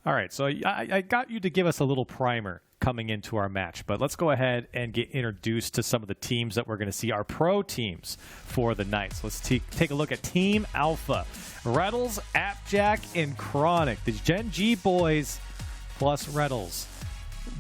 All right, so I got you to give us a little primer coming into our match, but let's go ahead and get introduced to some of the teams that we're going to see, our pro teams for the night. So let's take a look at Team Alpha. Reddles, Appjack, and Chronic. The Gen G boys plus Reddles.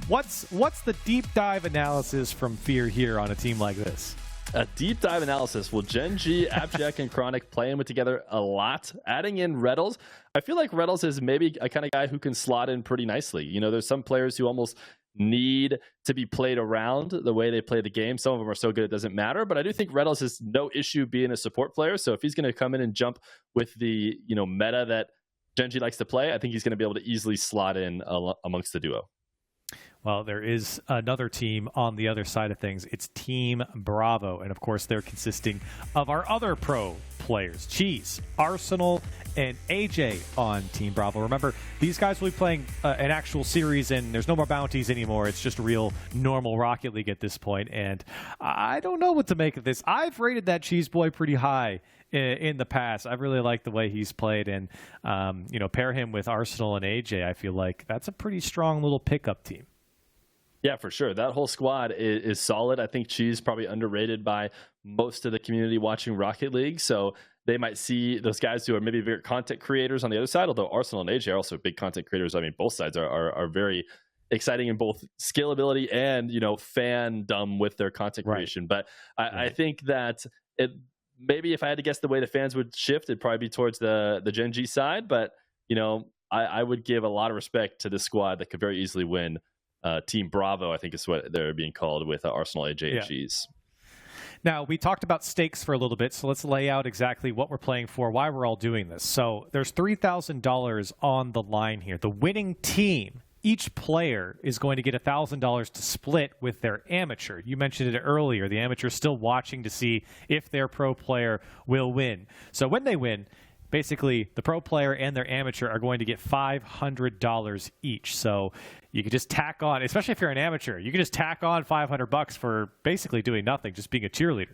What's the deep dive analysis from Fear here on a team like this? A deep dive analysis. Well, Gen G, Appjack, and Chronic playing with together a lot. Adding in Reddles. I feel like Reddles is maybe a kind of guy who can slot in pretty nicely. You know, there's some players who almost need to be played around the way they play the game. Some of them are so good it doesn't matter, but I do think Reddles is no issue being a support player. So if he's going to come in and jump with the, you know, meta that Gen G likes to play, I think he's going to be able to easily slot in amongst the duo. Well, there is another team on the other side of things. It's Team Bravo. And, of course, they're consisting of our other pro players, Cheese, Arsenal, and AJ on Team Bravo. Remember, these guys will be playing an actual series, and there's no more bounties anymore. It's just real normal Rocket League at this point. And I don't know what to make of this. I've rated that Cheese boy pretty high in the past. I really like the way he's played. And, you know, pair him with Arsenal and AJ, I feel like that's a pretty strong little pickup team. Yeah, for sure. That whole squad is solid. I think Cheese probably underrated by most of the community watching Rocket League. So they might see those guys who are maybe very content creators on the other side, although Arsenal and AJ are also big content creators. I mean, both sides are very exciting in both scalability and, you know, fandom with their content creation. But I think that maybe if I had to guess the way the fans would shift, it'd probably be towards the Gen G side. But, you know, I would give a lot of respect to this squad that could very easily win. Team Bravo, I think is what they're being called with Arsenal, AJ, and Cheese. Now, we talked about stakes for a little bit, so let's lay out exactly what we're playing for, why we're all doing this. So there's $3,000 on the line here. The winning team, each player is going to get $1,000 to split with their amateur. You mentioned it earlier. The amateur is still watching to see if their pro player will win. So when they win, basically, the pro player and their amateur are going to get $500 each. So you could just tack on, especially if you're an amateur, you can just tack on $500 for basically doing nothing, just being a cheerleader.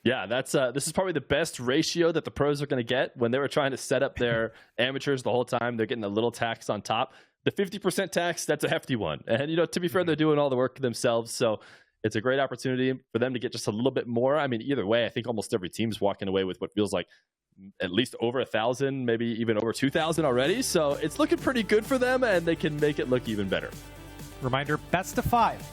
Yeah, that's this is probably the best ratio that the pros are going to get. When they were trying to set up their amateurs the whole time, they're getting a little tax on top. The 50% tax, that's a hefty one. And, you know, to be fair, they're doing all the work themselves. So it's a great opportunity for them to get just a little bit more. I mean, either way, I think almost every team's walking away with what feels like at least over 1,000, maybe even over 2,000 already. So it's looking pretty good for them, and they can make it look even better. Reminder, best of 5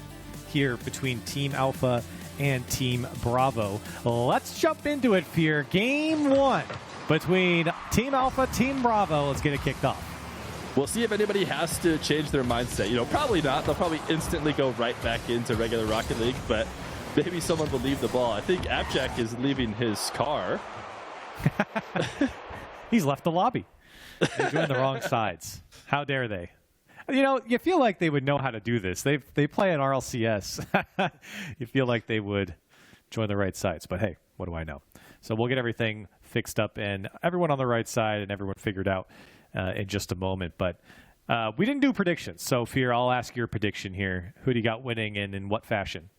here between Team Alpha and Team Bravo. Let's jump into it, Fear. Game 1 between Team Alpha, Team Bravo. Let's get it kicked off. We'll see if anybody has to change their mindset. You know, probably not. They'll probably instantly go right back into regular Rocket League, but maybe someone will leave the ball. I think Appjack is leaving his car. He's left the lobby. They're doing the wrong sides. How dare they? You know, you feel like they would know how to do this. They play in RLCS. You feel like they would join the right sides. But hey, what do I know? So we'll get everything fixed up and everyone on the right side and everyone figured out in just a moment. But we didn't do predictions. So, Fear, I'll ask your prediction here. Who do you got winning and in what fashion?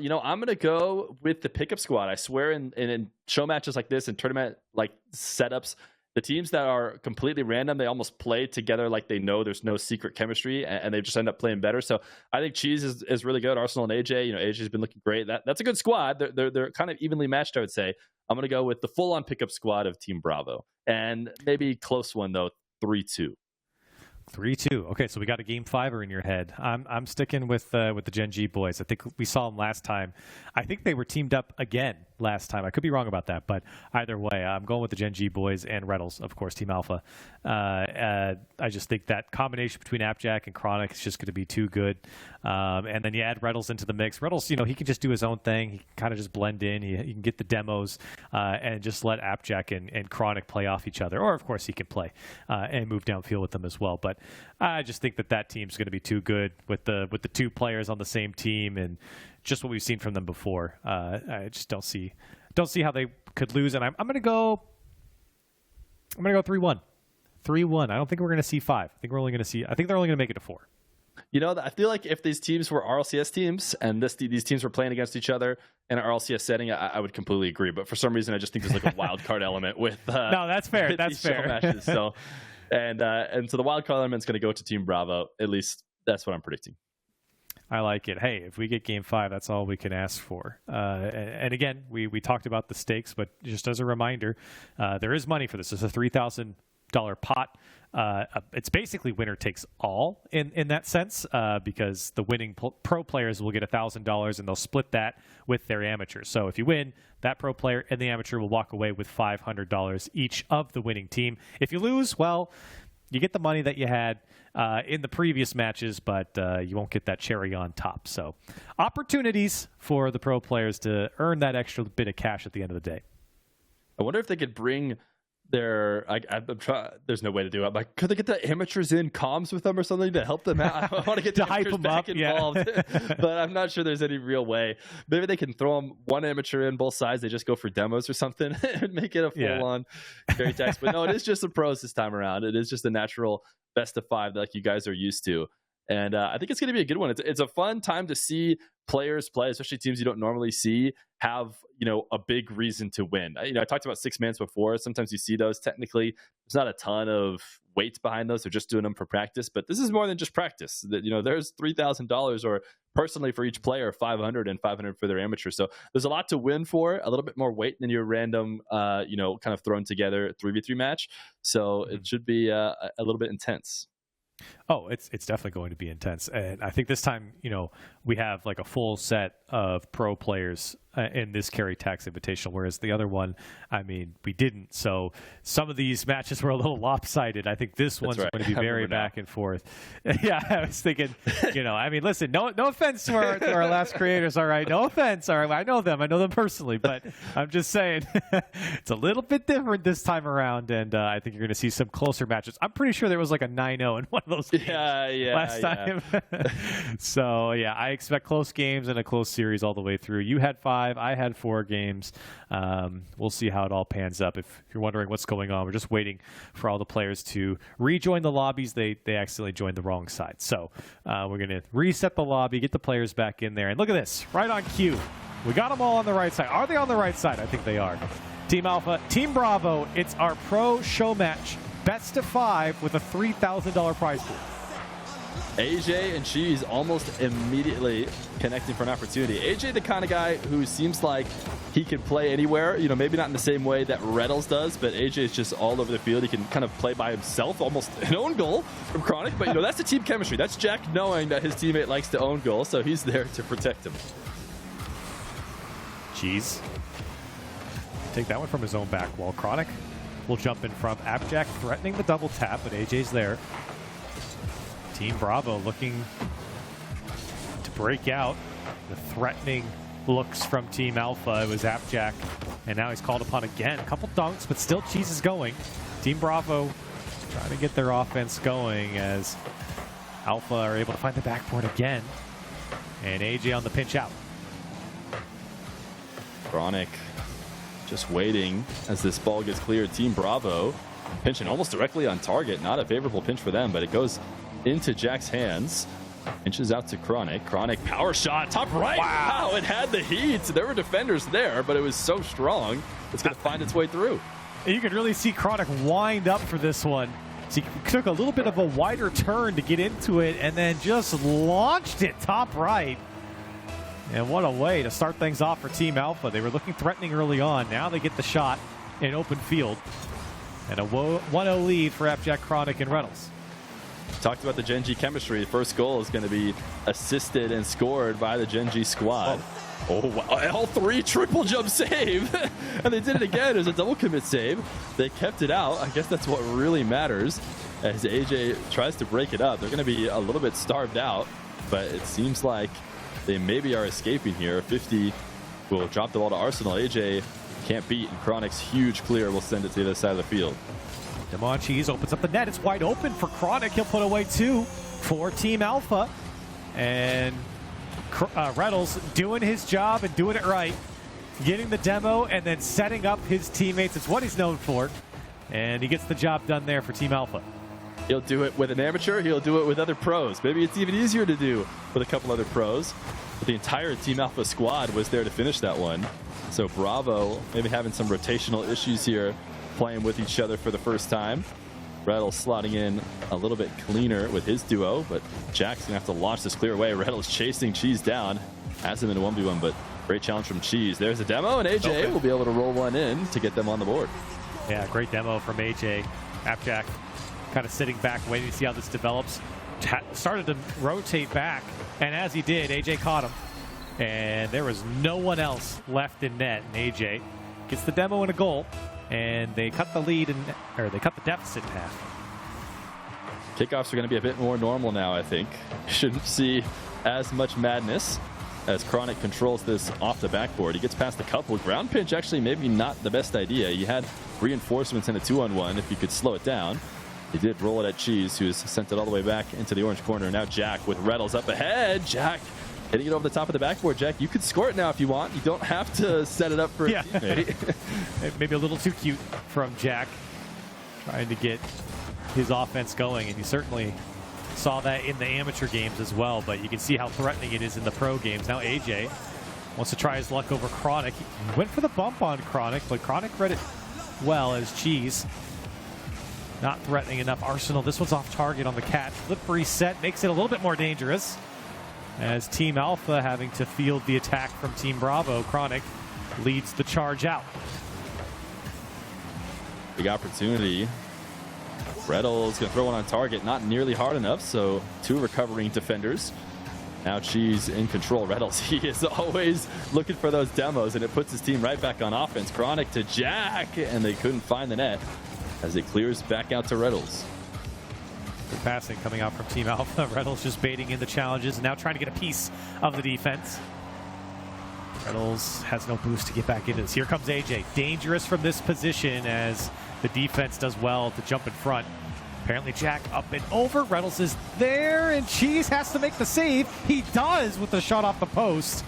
You know, I'm going to go with the pickup squad. I swear in show matches like this and tournament like setups, the teams that are completely random, they almost play together like they know there's no secret chemistry and they just end up playing better. So I think Cheese is really good. Arsenal and AJ, you know, AJ's been looking great. That's a good squad. They're kind of evenly matched, I would say. I'm going to go with the full-on pickup squad of Team Bravo. And maybe close one, though, 3-2. 3-2. Okay, so we got a game 5er in your head. I'm sticking with the Gen G boys. I think we saw them last time. I think they were teamed up again last time. I could be wrong about that, but either way, I'm going with the Gen G boys and Reddles, of course, Team Alpha. I just think that combination between Appjack and Chronic is just going to be too good. And then you add Reddles into the mix. Reddles, you know, he can just do his own thing. He can kind of just blend in. He can get the demos and just let Appjack and Chronic play off each other. Or, of course, he can play and move downfield with them as well. But I just think that team's going to be too good with the two players on the same team and just what we've seen from them before. I just don't see how they could lose. And I'm going to go 3-1. 3-1. I don't think we're going to see 5. I think they're only going to make it to 4. You know, I feel like if these teams were RLCS teams and these teams were playing against each other in an RLCS setting, I would completely agree. But for some reason, I just think there's like a wild card element with no, that's fair. That's fair. Matches. So And so the wild card element's going to go to Team Bravo. At least that's what I'm predicting. I like it. Hey, if we get game 5, that's all we can ask for. And again, we talked about the stakes, but just as a reminder, there is money for this. It's a $3,000 pot. It's basically winner takes all in that sense, because the winning pro players will get $1,000 and they'll split that with their amateurs. So if you win, that pro player and the amateur will walk away with $500 each of the winning team. If you lose, well, you get the money that you had in the previous matches, but you won't get that cherry on top. So opportunities for the pro players to earn that extra bit of cash at the end of the day. I wonder if they could bring their I'm trying, there's no way to do it. Like, could they get the amateurs in comms with them or something to help them out? I want to get the hype amateurs them back up, involved, but I'm not sure there's any real way. Maybe they can throw them one amateur in both sides. They just go for demos or something and make it a full-on carry tax. But no, it is just the pros this time around. It is just a natural best of 5 like you guys are used to. And I think it's going to be a good one. It's a fun time to see players play, especially teams you don't normally see have, a big reason to win. I talked about 6-mans before. Sometimes you see those. Technically, there's not a ton of weight behind those. They're just doing them for practice. But this is more than just practice. There's $3,000 or personally for each player, $500 and $500 for their amateur. So there's a lot to win for, a little bit more weight than your random, kind of thrown together 3v3 match. So it should be a little bit intense. Oh, it's definitely going to be intense. And I think this time, we have like a full set of pro players in this Carry Tax Invitational, whereas the other one, we didn't. So some of these matches were a little lopsided. I think this one's going to be very back and forth. Yeah, I was thinking, listen, no offense to our last creators, all right? No offense, all right? I know them personally, but I'm just saying it's a little bit different this time around, and I think you're going to see some closer matches. I'm pretty sure there was like a 9-0 in one of those games last time. So, yeah, I expect close games and a close series all the way through. You had 5. I had 4 games. We'll see how it all pans up. If you're wondering what's going on, we're just waiting for all the players to rejoin the lobbies. They accidentally joined the wrong side. So we're going to reset the lobby, get the players back in there. And look at this, right on cue. We got them all on the right side. Are they on the right side? I think they are. Team Alpha, Team Bravo, it's our pro show match. Best of 5 with a $3,000 prize pool. AJ and Cheese almost immediately connecting for an opportunity. AJ, the kind of guy who seems like he can play anywhere, maybe not in the same way that Reddles does, but AJ is just all over the field. He can kind of play by himself, almost an own goal from Chronic, but that's the team chemistry. That's Jack knowing that his teammate likes to own goal, so he's there to protect him. Cheese. Take that one from his own back wall. Chronic will jump in from Appjack, threatening the double tap, but AJ's there. Team Bravo looking to break out. The threatening looks from Team Alpha. It was Appjack, and now he's called upon again. A couple dunks, but still Cheese is going. Team Bravo trying to get their offense going as Alpha are able to find the backboard again. And AJ on the pinch out. Chronic just waiting as this ball gets cleared. Team Bravo pinching almost directly on target. Not a favorable pinch for them, but it goes into Jack's hands. Inches out to Chronic. Chronic power shot, top right. Wow, it had the heat. There were defenders there, but it was so strong. It's going to find its way through. You could really see Chronic wind up for this one. So he took a little bit of a wider turn to get into it and then just launched it top right. And what a way to start things off for Team Alpha. They were looking threatening early on. Now they get the shot in open field. And a 1-0 lead for Appjack, Chronic, and Reynolds. Talked about the Gen G chemistry. The first goal is going to be assisted and scored by the Gen G squad. Oh, wow. All 3 triple jump save. And they did it again. It was a double commit save. They kept it out. I guess that's what really matters. As AJ tries to break it up, they're going to be a little bit starved out, but it seems like they maybe are escaping here. 50 will drop the ball to Arsenal. AJ can't beat, and Chronic's huge clear will send it to the other side of the field. Demon Cheese opens up the net. It's wide open for Chronic. He'll put away 2 for Team Alpha. And Reynolds doing his job and doing it right. Getting the demo and then setting up his teammates. It's what he's known for. And he gets the job done there for Team Alpha. He'll do it with an amateur. He'll do it with other pros. Maybe it's even easier to do with a couple other pros. But the entire Team Alpha squad was there to finish that one. So Bravo maybe having some rotational issues here, playing with each other for the first time. Rettel slotting in a little bit cleaner with his duo, but Jack's gonna have to launch this clear away. Rettel's chasing Cheese down. Has him in a 1v1, but great challenge from Cheese. There's a demo, and AJ will be able to roll one in to get them on the board. Yeah, great demo from AJ. Appjack kind of sitting back, waiting to see how this develops. Started to rotate back, and as he did, AJ caught him. And there was no one else left in net, and AJ gets the demo and a goal, and they cut the lead, or they cut the deficit in half. Kickoffs are going to be a bit more normal now, I think. Shouldn't see as much madness as Chronic controls this off the backboard. He gets past a couple. Ground pinch actually maybe not the best idea. You had reinforcements in a 2-on-1 if you could slow it down. He did roll it at Cheese, who's sent it all the way back into the orange corner. Now Jack with Rettles up ahead. Jack hitting it over the top of the backboard. Jack, you could score it now if you want. You don't have to set it up for a teammate. Maybe a little too cute from Jack, trying to get his offense going, and you certainly saw that in the amateur games as well, but you can see how threatening it is in the pro games. Now AJ wants to try his luck over Chronic. He went for the bump on Chronic, but Chronic read it well as Cheese. Not threatening enough. Arsenal, this one's off target on the catch. Flip reset makes it a little bit more dangerous as Team Alpha having to field the attack from Team Bravo. Chronic leads the charge out. Big opportunity. Rettle's going to throw one on target, not nearly hard enough, so two recovering defenders. Now Cheese in control. Rettles, he is always looking for those demos, and it puts his team right back on offense. Chronic to Jack, and they couldn't find the net as it clears back out to Rettles. Good passing coming out from Team Alpha. Rettles just baiting in the challenges and now trying to get a piece of the defense. Rettles has no boost to get back into this. Here comes AJ. Dangerous from this position as the defense does well to jump in front. Apparently Jack up and over. Rettles is there, and Cheese has to make the save. He does with the shot off the post.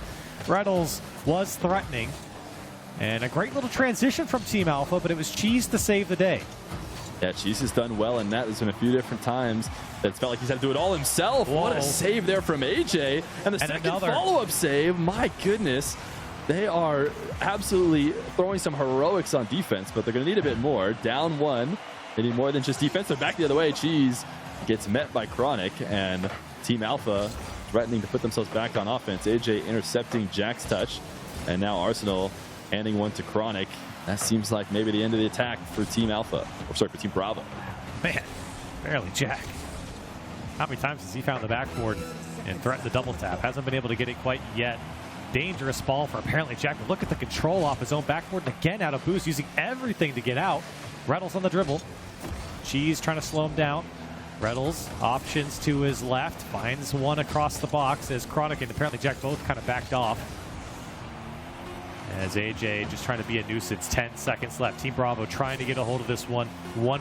Rettles was threatening. And a great little transition from Team Alpha, but it was Cheese to save the day. Yeah, Cheese has done well in that. There's been a few different times that it's felt like he's had to do it all himself. Whoa. What a save there from AJ. And the second follow-up save, my goodness. They are absolutely throwing some heroics on defense, but they're going to need a bit more. Down one. They need more than just defense. They're back the other way. Cheese gets met by Chronic, and Team Alpha threatening to put themselves back on offense. AJ intercepting Jack's touch, and now Arsenal handing one to Chronic. That seems like maybe the end of the attack for Team Alpha. Or sorry, for Team Bravo. Man, barely Jack. How many times has he found the backboard and threatened the double tap? Hasn't been able to get it quite yet. Dangerous ball for apparently Jack. Look at the control off his own backboard. Again, out of boost, using everything to get out. Rettles on the dribble. Cheese trying to slow him down. Rettles options to his left. Finds one across the box as Chronic and apparently Jack both kind of backed off. As AJ just trying to be a nuisance. 10 seconds left. Team Bravo trying to get a hold of this one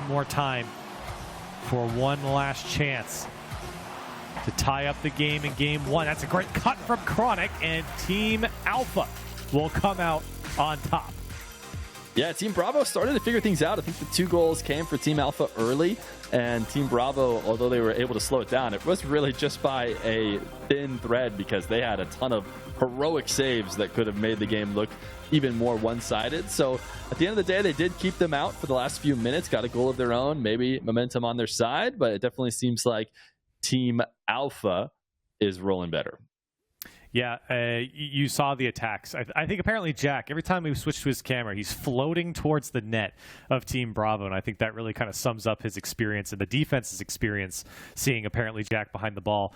more time for one last chance to tie up the game in game one. That's a great cut from Chronic, and Team Alpha will come out on top. Yeah, Team Bravo started to figure things out. I think the 2 goals came for Team Alpha early, and Team Bravo, although they were able to slow it down, it was really just by a thin thread because they had a ton of heroic saves that could have made the game look even more one-sided. So at the end of the day, they did keep them out for the last few minutes, got a goal of their own, maybe momentum on their side, but it definitely seems like Team Alpha is rolling better. Yeah, you saw the attacks. I think apparently Jack, every time we switch to his camera, he's floating towards the net of Team Bravo, and I think that really kind of sums up his experience and the defense's experience seeing apparently Jack behind the ball.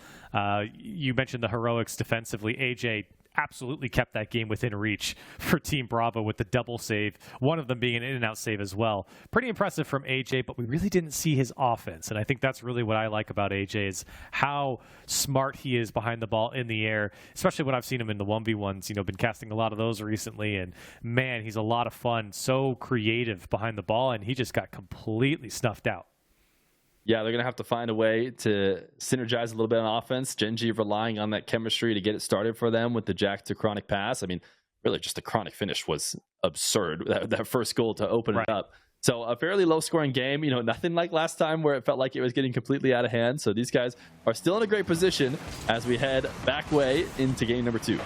You mentioned the heroics defensively. AJ absolutely kept that game within reach for Team Bravo with the double save, one of them being an in-and-out save as well. Pretty impressive from AJ, but we really didn't see his offense, and I think that's really what I like about AJ is how smart he is behind the ball in the air, especially when I've seen him in the 1v1s. You know, been casting a lot of those recently, and man, he's a lot of fun, so creative behind the ball, and he just got completely snuffed out. Yeah, they're going to have to find a way to synergize a little bit on offense. Gen G relying on that chemistry to get it started for them with the Jack to Chronic pass. I mean, really just the Chronic finish was absurd. That first goal to open it up. So a fairly low-scoring game. You know, nothing like last time where it felt like it was getting completely out of hand. So these guys are still in a great position as we head back way into game number 2.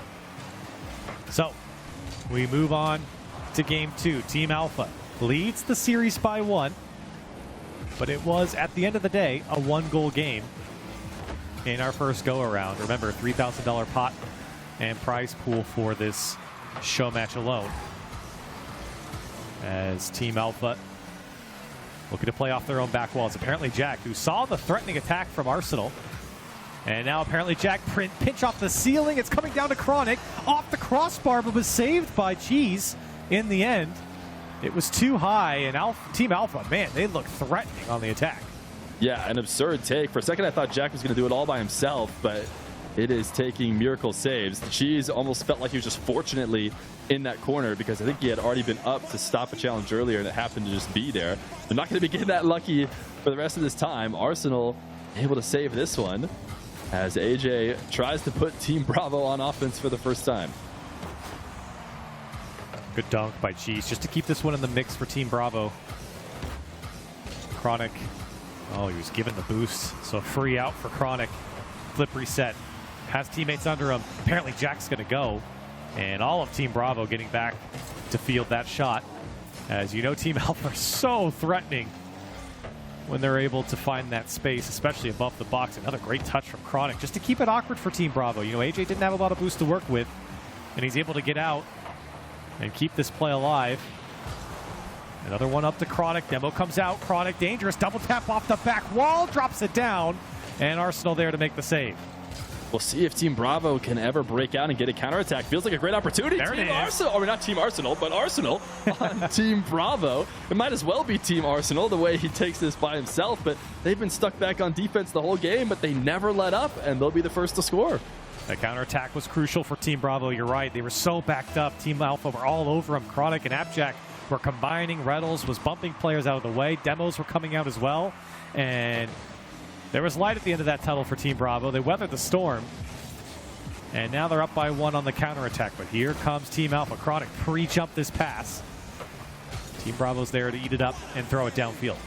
So we move on to game 2. Team Alpha leads the series by 1. but it was, at the end of the day, a 1-goal game in our first go-around. Remember, $3,000 pot and prize pool for this show match alone. As Team Alpha looking to play off their own back walls. Apparently Jack, who saw the threatening attack from Arsenal, and now apparently Jack pinch off the ceiling. It's coming down to Chronic, off the crossbar, but was saved by Cheese in the end. It was too high, and Team Alpha, man, they look threatening on the attack. Yeah, an absurd take. For a second, I thought Jack was going to do it all by himself, but it is taking miracle saves. Cheese almost felt like he was just fortunately in that corner, because I think he had already been up to stop a challenge earlier, and it happened to just be there. They're not going to be getting that lucky for the rest of this time. Arsenal able to save this one as AJ tries to put Team Bravo on offense for the first time. Good dunk by Cheese just to keep this one in the mix for Team Bravo. Chronic, oh, he was given the boost, so free out for Chronic. Flip reset, has teammates under him. Apparently Jack's going to go, and all of Team Bravo getting back to field that shot. As you know, Team Alpha are so threatening when they're able to find that space, especially above the box. Another great touch from Chronic just to keep it awkward for Team Bravo. You know, AJ didn't have a lot of boost to work with, and he's able to get out and keep this play alive. Another one up to Chronic. Demo comes out. Chronic dangerous. Double tap off the back wall. Drops it down. And Arsenal there to make the save. We'll see if Team Bravo can ever break out and get a counterattack. Feels like a great opportunity. There Team it is. Arsenal, or not Team Arsenal, but Arsenal on Team Bravo. It might as well be Team Arsenal the way he takes this by himself, but they've been stuck back on defense the whole game, but they never let up, and they'll be the first to score. That counterattack was crucial for Team Bravo. You're right. They were so backed up. Team Alpha were all over him. Chronic and Abjack were combining. Reynolds was bumping players out of the way. Demos were coming out as well. And there was light at the end of that tunnel for Team Bravo. They weathered the storm. And now they're up by 1 on the counterattack. But here comes Team Alpha. Chronic pre-jump this pass. Team Bravo's there to eat it up and throw it downfield.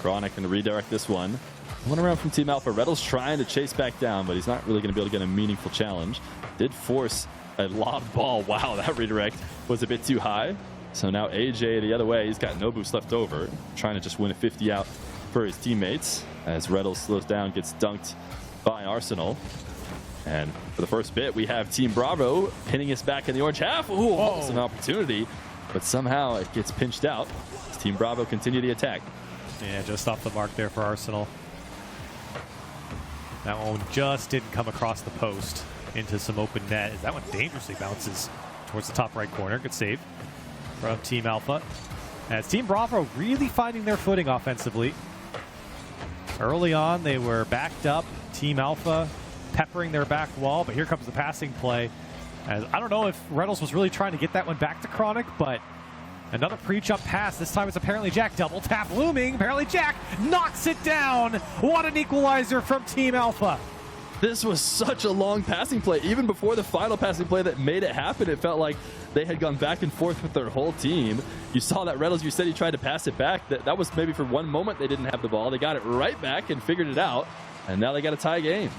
Chronic going to redirect this one. One around from Team Alpha. Reynolds trying to chase back down, but he's not really going to be able to get a meaningful challenge. Did force a lob ball. Wow, that redirect was a bit too high. So now AJ the other way. He's got no boost left over. Trying to just win a 50 out for his teammates. As Reynolds slows down, gets dunked by Arsenal. And for the first bit, we have Team Bravo pinning us back in the orange half. Ooh, almost an opportunity, but somehow it gets pinched out. As Team Bravo continue the attack. Yeah, just off the mark there for Arsenal. That one just didn't come across the post into some open net. That one dangerously bounces towards the top right corner. Good save from Team Alpha. As Team Bravo really finding their footing offensively. Early on, they were backed up. Team Alpha peppering their back wall, but here comes the passing play. As I don't know if Reynolds was really trying to get that one back to Chronic, but another pre-jump pass. This time it's apparently Jack. Double tap looming. Apparently Jack knocks it down. What an equalizer from Team Alpha. This was such a long passing play. Even before the final passing play that made it happen, it felt like they had gone back and forth with their whole team. You saw that Reynolds, you said he tried to pass it back. That was maybe for one moment they didn't have the ball. They got it right back and figured it out, and now they got a tie game.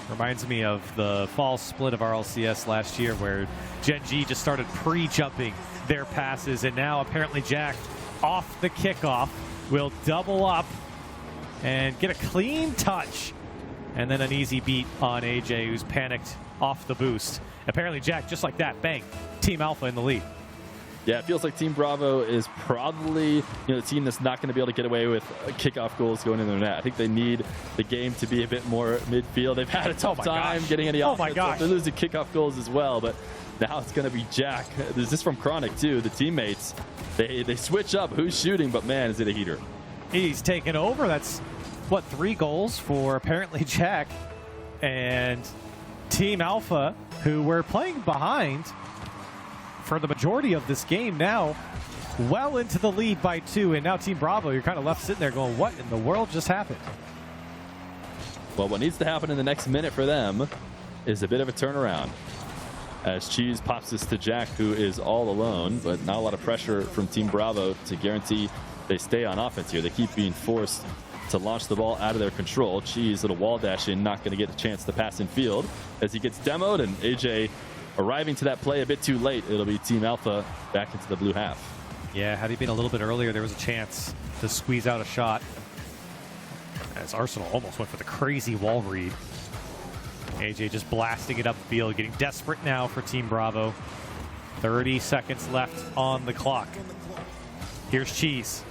Reminds me of the fall split of RLCS last year where Gen G just started pre-jumping their passes, and now apparently Jack off the kickoff will double up and get a clean touch, and then an easy beat on AJ, who's panicked off the boost. Apparently Jack, just like that, bang, Team Alpha in the lead. Yeah, it feels like Team Bravo is probably the team that's not going to be able to get away with kickoff goals going in their net. I think they need the game to be a bit more midfield. They've had a tough time getting any offense. They're losing kickoff goals as well, but now it's going to be Jack. This is from Chronic too. The teammates, they switch up who's shooting, but man, is it a heater. He's taken over. That's, what, 3 goals for apparently Jack. And Team Alpha, who were playing behind for the majority of this game, now well into the lead by 2, and now Team Bravo, you're kind of left sitting there going, what in the world just happened? Well, what needs to happen in the next minute for them is a bit of a turnaround. As Cheese pops this to Jack, who is all alone, but not a lot of pressure from Team Bravo to guarantee they stay on offense here. They keep being forced to launch the ball out of their control. Cheese, little wall dash in, not going to get a chance to pass in field as he gets demoed, and AJ arriving to that play a bit too late. It'll be Team Alpha back into the blue half. Yeah, had he been a little bit earlier, there was a chance to squeeze out a shot. As Arsenal almost went for the crazy wall read. AJ just blasting it up the field, getting desperate now for Team Bravo. 30 seconds left on the clock. Here's Cheese.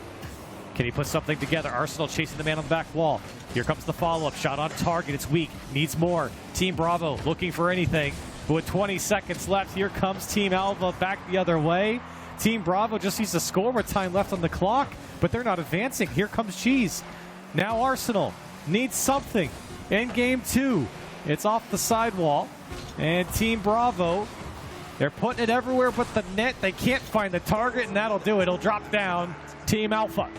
Can he put something together? Arsenal chasing the man on the back wall. Here comes the follow-up. Shot on target. It's weak. Needs more. Team Bravo looking for anything. But with 20 seconds left, here comes Team Alpha back the other way. Team Bravo just needs to score with time left on the clock, but they're not advancing. Here comes Cheese. Now Arsenal needs something in game 2. It's off the sidewall. And Team Bravo, they're putting it everywhere but the net. They can't find the target, and that'll do it. It'll drop down. Team Alpha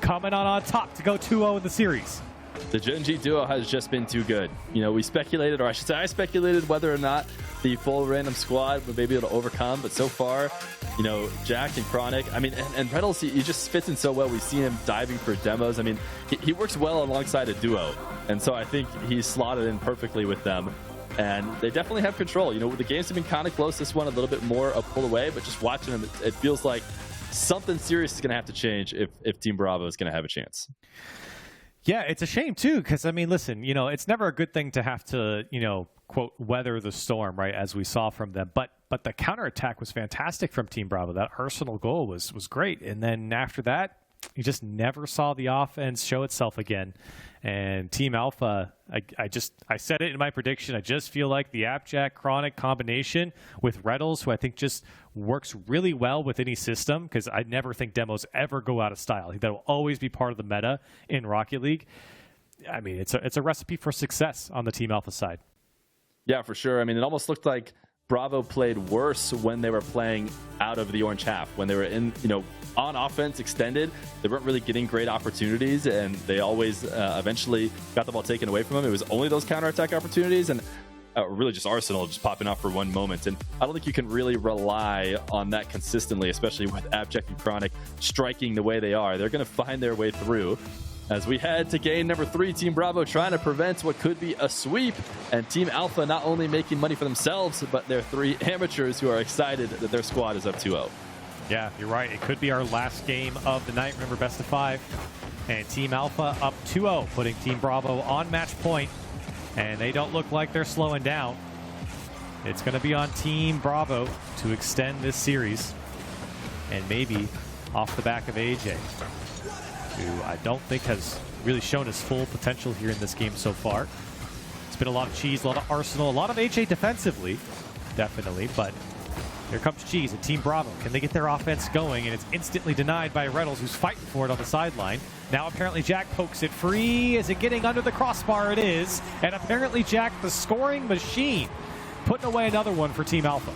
coming on top to go 2-0 in the series. The Gen G duo has just been too good. You know, we speculated, or I should say I speculated whether or not the full random squad would be able to overcome, but so far, you know, Jack and Chronic, I mean, and Reynolds, he just fits in so well. We've seen him diving for demos. I mean, he works well alongside a duo, and so I think he's slotted in perfectly with them, and they definitely have control. You know, the games have been kind of close. This one a little bit more a pull away, but just watching them, it feels like something serious is going to have to change if Team Bravo is going to have a chance. Yeah, it's a shame, too, because, I mean, listen, you know, it's never a good thing to have to, you know, quote, weather the storm, right, as we saw from them. But the counterattack was fantastic from Team Bravo. That Arsenal goal was great. And then after that, you just never saw the offense show itself again. And Team Alpha, I said it in my prediction. I just feel like the Appjack Chronic combination with Reddles, who I think just works really well with any system, because I never think demos ever go out of style. I think that will always be part of the meta in Rocket League. I mean, it's a recipe for success on the Team Alpha side. Yeah, for sure. I mean, it almost looked like Bravo played worse when they were playing out of the orange half. When they were in, you know, on offense extended, they weren't really getting great opportunities, and they always eventually got the ball taken away from them. It was only those counterattack opportunities, and really just Arsenal just popping off for one moment. And I don't think you can really rely on that consistently, especially with Abject and Chronic striking the way they are. They're going to find their way through. As we head to game number 3, Team Bravo trying to prevent what could be a sweep, and Team Alpha not only making money for themselves, but their 3 amateurs who are excited that their squad is up 2-0. Yeah, you're right. It could be our last game of the night. Remember, best of 5. And Team Alpha up 2-0, putting Team Bravo on match point. And they don't look like they're slowing down. It's going to be on Team Bravo to extend this series. And maybe off the back of AJ, who I don't think has really shown his full potential here in this game so far. It's been a lot of Cheese, a lot of Arsenal, a lot of AJ defensively, definitely, but here comes Cheese and Team Bravo. Can they get their offense going? And it's instantly denied by Reynolds, who's fighting for it on the sideline. Now apparently Jack pokes it free. Is it getting under the crossbar? It is. And apparently Jack, the scoring machine, putting away another one for Team Alpha.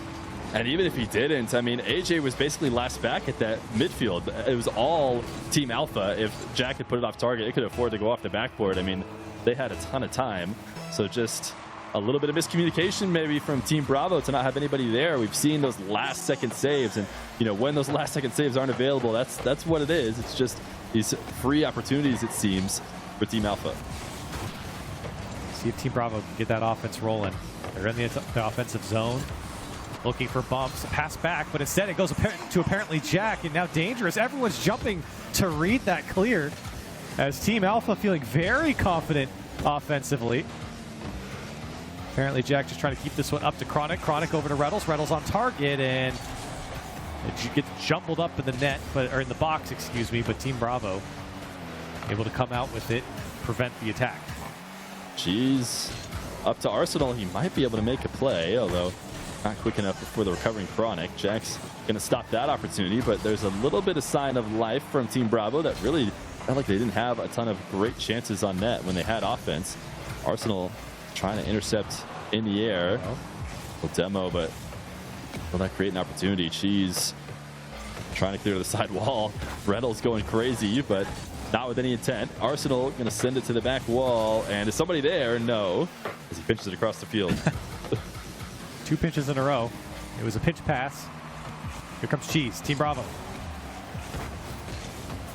And even if he didn't, I mean, AJ was basically last back at that midfield. It was all Team Alpha. If Jack had put it off target, it could afford to go off the backboard. I mean, they had a ton of time. So just a little bit of miscommunication maybe from Team Bravo to not have anybody there. We've seen those last-second saves. And, you know, when those last-second saves aren't available, that's what it is. It's just these free opportunities, it seems, for Team Alpha. See if Team Bravo can get that offense rolling. They're in the offensive zone, looking for bumps, pass back, but instead it goes to apparently Jack, and now Dangerous. Everyone's jumping to read that cleared, as Team Alpha feeling very confident offensively. Apparently Jack just trying to keep this one up to Chronic. Chronic over to Reddles. Reddles on target, and it gets jumbled up in the net, or in the box, excuse me, but Team Bravo able to come out with it, prevent the attack. Cheese up to Arsenal. He might be able to make a play, although not quick enough before the recovering Chronic. Jack's going to stop that opportunity, but there's a little bit of sign of life from Team Bravo that really felt like they didn't have a ton of great chances on net when they had offense. Arsenal trying to intercept in the air. A demo, but will that create an opportunity? Cheese trying to clear the side wall. Reynolds going crazy, but not with any intent. Arsenal going to send it to the back wall, and is somebody there? No, as he pinches it across the field. 2 pinches in a row. It was a pinch pass. Here comes Cheese, Team Bravo.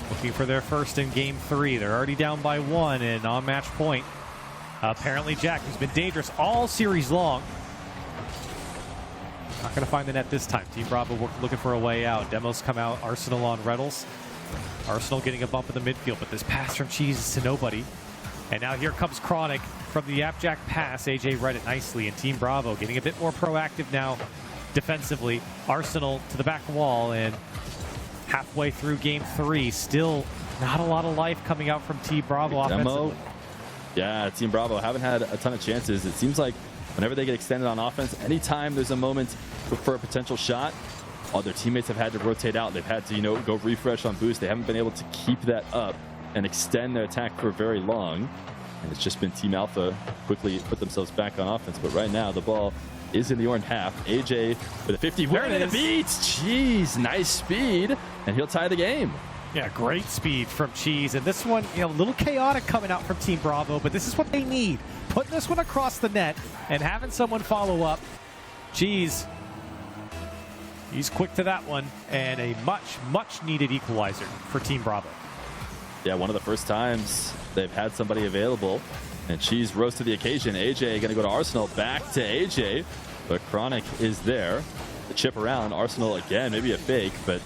Looking for their first in game 3. They're already down by 1 and on match point. Apparently Jack, who's been dangerous all series long, Not going to find the net this time. Team Bravo looking for a way out. Demos come out. Arsenal on Reynolds. Arsenal getting a bump in the midfield, but this pass from Cheese is to nobody. And now here comes Chronic from the Yapjack pass. AJ read it nicely, and Team Bravo getting a bit more proactive now defensively. Arsenal to the back wall, and halfway through game 3, still not a lot of life coming out from Team Bravo offensively. Yeah, Team Bravo haven't had a ton of chances. It seems like whenever they get extended on offense, anytime there's a moment for a potential shot, all their teammates have had to rotate out. They've had to, go refresh on boost. They haven't been able to keep that up and extend their attack for very long. And it's just been Team Alpha quickly put themselves back on offense. But right now, the ball is in the orange half. AJ with a 50 win and a beat. Jeez, nice speed. And he'll tie the game. Yeah, great speed from Cheese. And this one, a little chaotic coming out from Team Bravo, but this is what they need. Putting this one across the net and having someone follow up. Cheese, he's quick to that one, and a much needed equalizer for Team Bravo. Yeah, one of the first times they've had somebody available, and Cheese rose to the occasion. AJ going to go to Arsenal, back to AJ, but Chronic is there. The chip around, Arsenal again, maybe a fake, but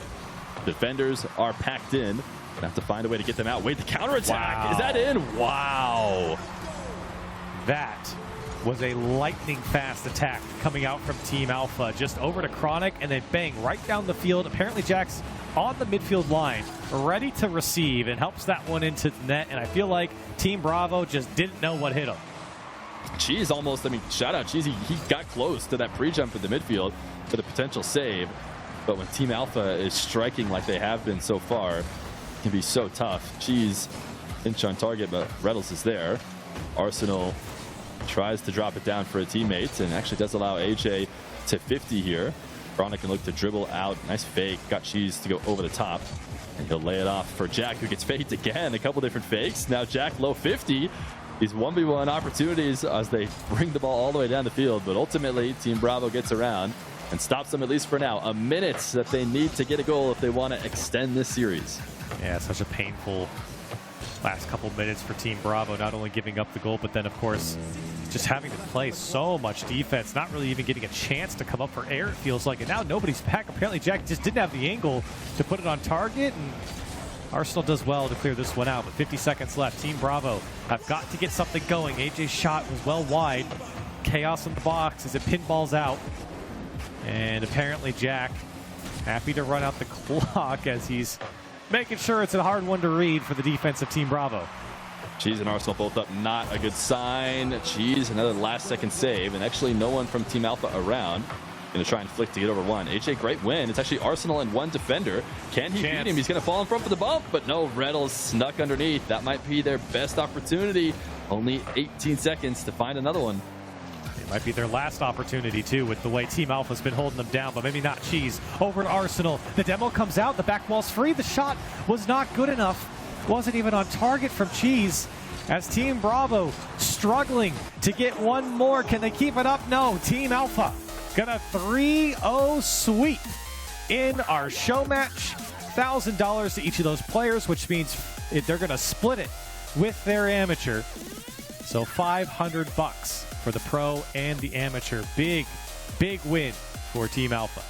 defenders are packed in. Gonna have to find a way to get them out. Wait, the counterattack. Wow. Is that in? Wow. That was a lightning fast attack coming out from Team Alpha. Just over to Chronic, and then bang, right down the field. Apparently Jack's on the midfield line, ready to receive, and helps that one into the net. And I feel like Team Bravo just didn't know what hit him. Cheese almost, shout out Cheese. He got close to that pre-jump in the midfield for the potential save. But when Team Alpha is striking like they have been so far, it can be so tough. Cheese inch on target, but Reynolds is there. Arsenal tries to drop it down for a teammate and actually does allow AJ to 50 here. Chronic can look to dribble out. Nice fake. Got Cheese to go over the top. And he'll lay it off for Jack, who gets faked again. A couple different fakes. Now Jack low 50. These 1v1 opportunities as they bring the ball all the way down the field. But ultimately, Team Bravo gets around and stops them, at least for now. A minute that they need to get a goal if they want to extend this series. Yeah, such a painful last couple minutes for Team Bravo, not only giving up the goal, but then, of course, just having to play so much defense, not really even getting a chance to come up for air, it feels like. And now nobody's back. Apparently, Jack just didn't have the angle to put it on target, and Arsenal does well to clear this one out. But 50 seconds left. Team Bravo have got to get something going. AJ's shot was well wide. Chaos in the box as it pinballs out. And apparently Jack happy to run out the clock as he's making sure it's a hard one to read for the defense of Team Bravo. Cheese and Arsenal both up, not a good sign. Cheese, another last-second save, and actually no one from Team Alpha around. Going to try and flick to get over one. AJ, great win. It's actually Arsenal and one defender. Can he beat him? He's going to fall in front for the bump, but no, Reynolds snuck underneath. That might be their best opportunity. Only 18 seconds to find another one. It might be their last opportunity, too, with the way Team Alpha's been holding them down, but maybe not. Cheese over to Arsenal. The demo comes out. The back wall's free. The shot was not good enough. Wasn't even on target from Cheese. As Team Bravo struggling to get one more. Can they keep it up? No. Team Alpha gonna 3-0 sweep in our show match. $1,000 to each of those players, which means they're gonna split it with their amateur. So $500 for the pro and the amateur. Big win for Team Alpha.